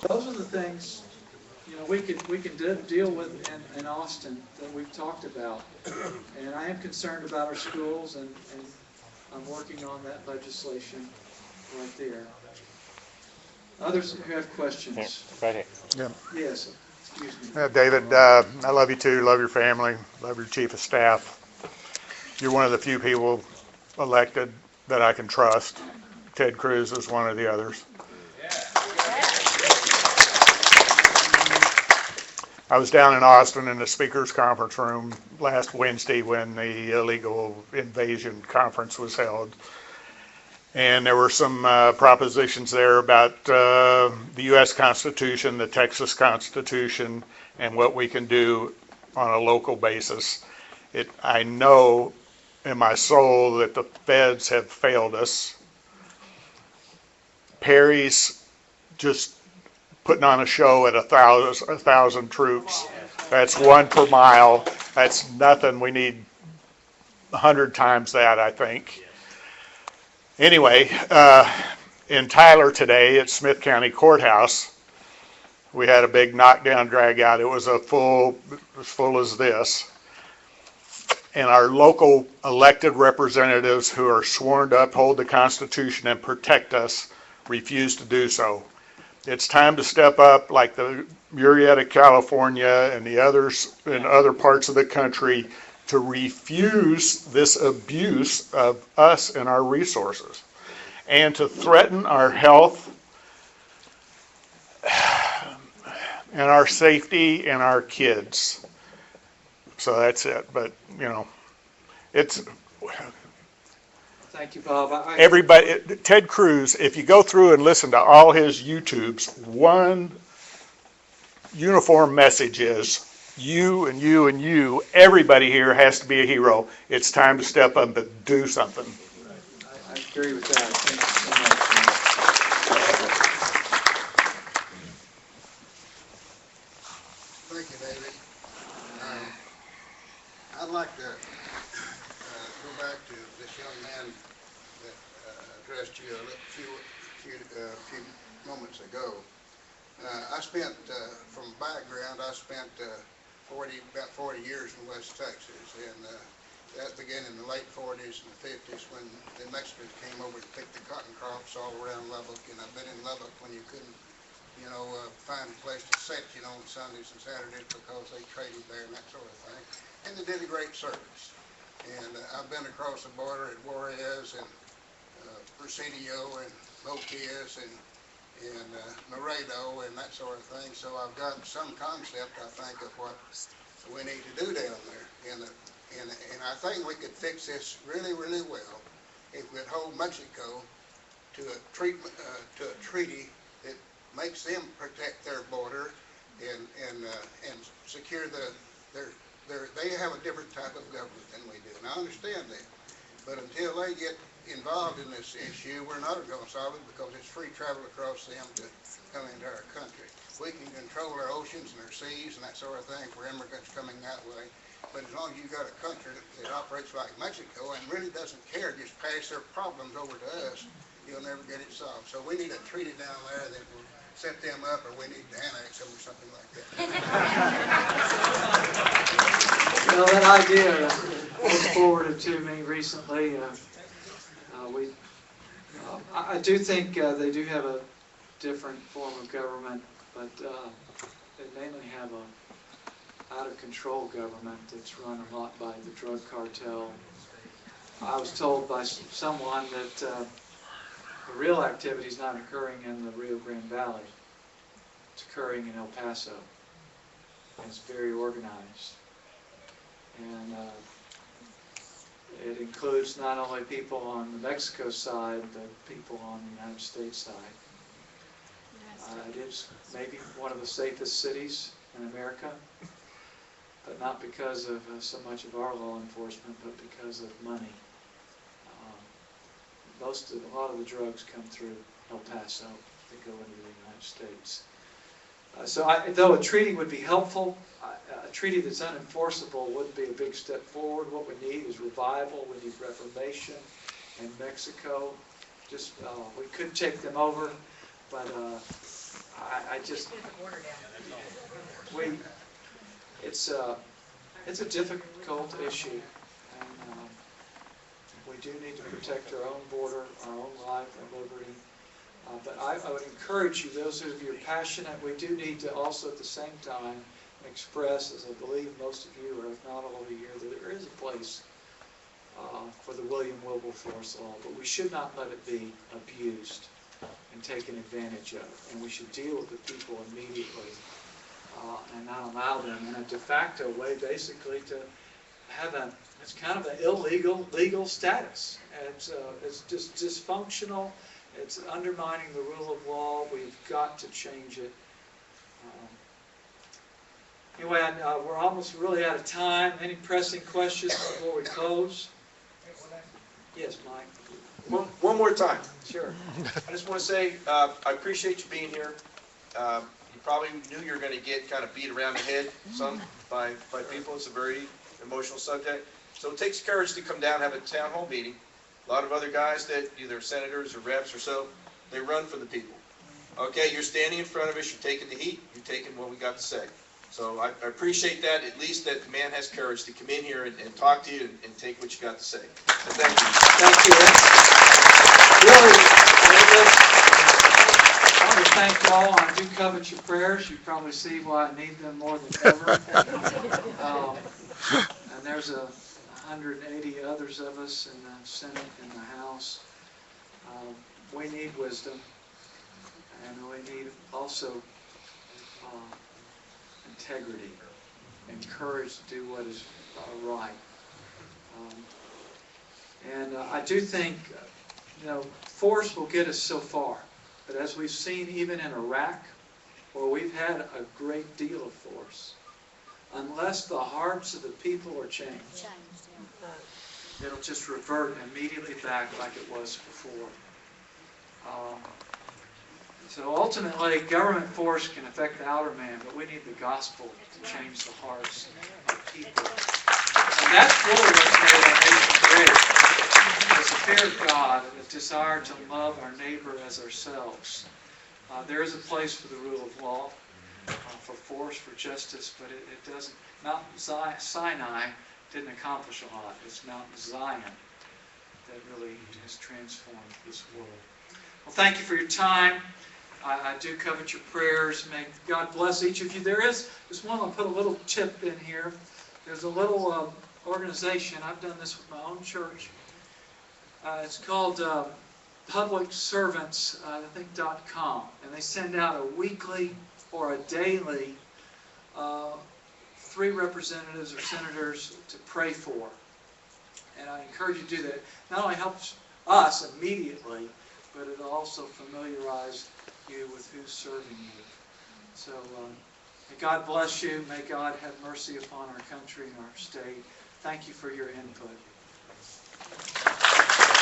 those are the things, we can deal with in Austin that we've talked about. And I am concerned about our schools, and I'm working on that legislation right there. Others who have Here, questions? right here. Yeah. Yes, excuse me. David, I love you too, love your family, love your chief of staff. You're one of the few people elected that I can trust. Ted Cruz is one of the others. I was down in Austin in the speakers conference room last Wednesday when the illegal invasion conference was held. And there were some propositions there about the U.S. Constitution, the Texas Constitution, and what we can do on a local basis. I know in my soul that the feds have failed us. Perry's just putting on a show at 1,000 troops. That's 1 per mile. That's nothing. We need 100 times that, I think. Anyway, in Tyler today at Smith County Courthouse, we had a big knockdown drag out. It was as full as this. And our local elected representatives who are sworn to uphold the Constitution and protect us refuse to do so. It's time to step up like the Murrieta, California, and the others in other parts of the country to refuse this abuse of us and our resources, and to threaten our health and our safety and our kids. So that's it. But, it's Thank you, Bob. everybody, Ted Cruz, if you go through and listen to all his YouTubes, one uniform message is you and you and you, everybody here has to be a hero. It's time to step up and do something. I agree with that. Thank you so much. Thank you, David. I'd like to go back to this young man that addressed you a few moments ago. I spent, from background, I spent about 40 years in West Texas, and that began in the late 40s and 50s when the Mexicans came over to pick the cotton crops all around Lubbock, and I've been in Lubbock when you couldn't find a place to sit, on Sundays and Saturdays because they traded there and that sort of thing. And they did a great service. And I've been across the border at Juarez and Presidio and Moquiz and Laredo and that sort of thing. So I've got some concept, I think, of what we need to do down there. And I think we could fix this really, really well if we'd hold Mexico to a treaty that makes them protect their border and secure they have a different type of government than we do, and I understand that. But until they get involved in this issue, we're not going to solve it because it's free travel across them to come into our country. We can control our oceans and our seas and that sort of thing for immigrants coming that way. But as long as you've got a country that operates like Mexico and really doesn't care, just pass their problems over to us, you'll never get it solved. So we need a treaty down there that will set them up, or we need to annex them or something like that. That idea was forwarded to me recently. I do think they do have a different form of government, but they mainly have a out-of-control government that's run a lot by the drug cartel. I was told by someone that the real activity is not occurring in the Rio Grande Valley. It's occurring in El Paso. It's very organized. And it includes not only people on the Mexico side, but people on the United States side. It is maybe one of the safest cities in America, but not because of so much of our law enforcement, but because of money. A lot of the drugs come through El Paso that go into the United States. Though a treaty would be helpful, a treaty that's unenforceable wouldn't be a big step forward. What we need is revival. We need reformation in Mexico. We could take them over, but I I just, it's a difficult issue, and we do need to protect our own border, our own life and liberty. But I would encourage you, those of you who are passionate, we do need to also at the same time express, as I believe most of you, or if not all of you here, that there is a place for the William Wilberforce law, but we should not let it be abused and taken advantage of. And we should deal with the people immediately and not allow them in a de facto way basically to have it's kind of an illegal legal status. It's just dysfunctional. It's undermining the rule of law. We've got to change it. Anyway, we're almost really out of time. Any pressing questions before we close? Yes, Mike. One more time. Sure. I just want to say I appreciate you being here. You probably knew you were going to get kind of beat around the head some by people. It's a very emotional subject. So it takes courage to come down and have a town hall meeting. A lot of other guys that either senators or reps or so, they run for the people. Okay, you're standing in front of us. You're taking the heat. You're taking what we got to say. So I appreciate that, at least that the man has courage to come in here and talk to you and take what you got to say. So thank you. Thank you. Really, I want to thank you all. I do covet your prayers. You probably see why I need them more than ever. And there's 180 others of us in the Senate and the House. We need wisdom, and we need also integrity and courage to do what is right. And I do think, force will get us so far. But as we've seen even in Iraq, where we've had a great deal of force, unless the hearts of the people are changed, it'll just revert immediately back like it was before. So ultimately, government force can affect the outer man, but we need the gospel to change the hearts of people. And that's really what's made our nation great. It's the fear of God and the desire to love our neighbor as ourselves. There is a place for the rule of law, for force, for justice, but it doesn't. Mount Sinai didn't accomplish a lot. It's Mount Zion that really has transformed this world. Well, thank you for your time. I do covet your prayers. May God bless each of you. There is, just want to put a little tip in here. There's a little organization. I've done this with my own church. It's called Public Servants, I think, .com. And they send out a weekly or a daily 3 representatives or senators to pray for. And I encourage you to do that. Not only helps us immediately, but it'll also familiarize you with who's serving you. So may God bless you. May God have mercy upon our country and our state. Thank you for your input.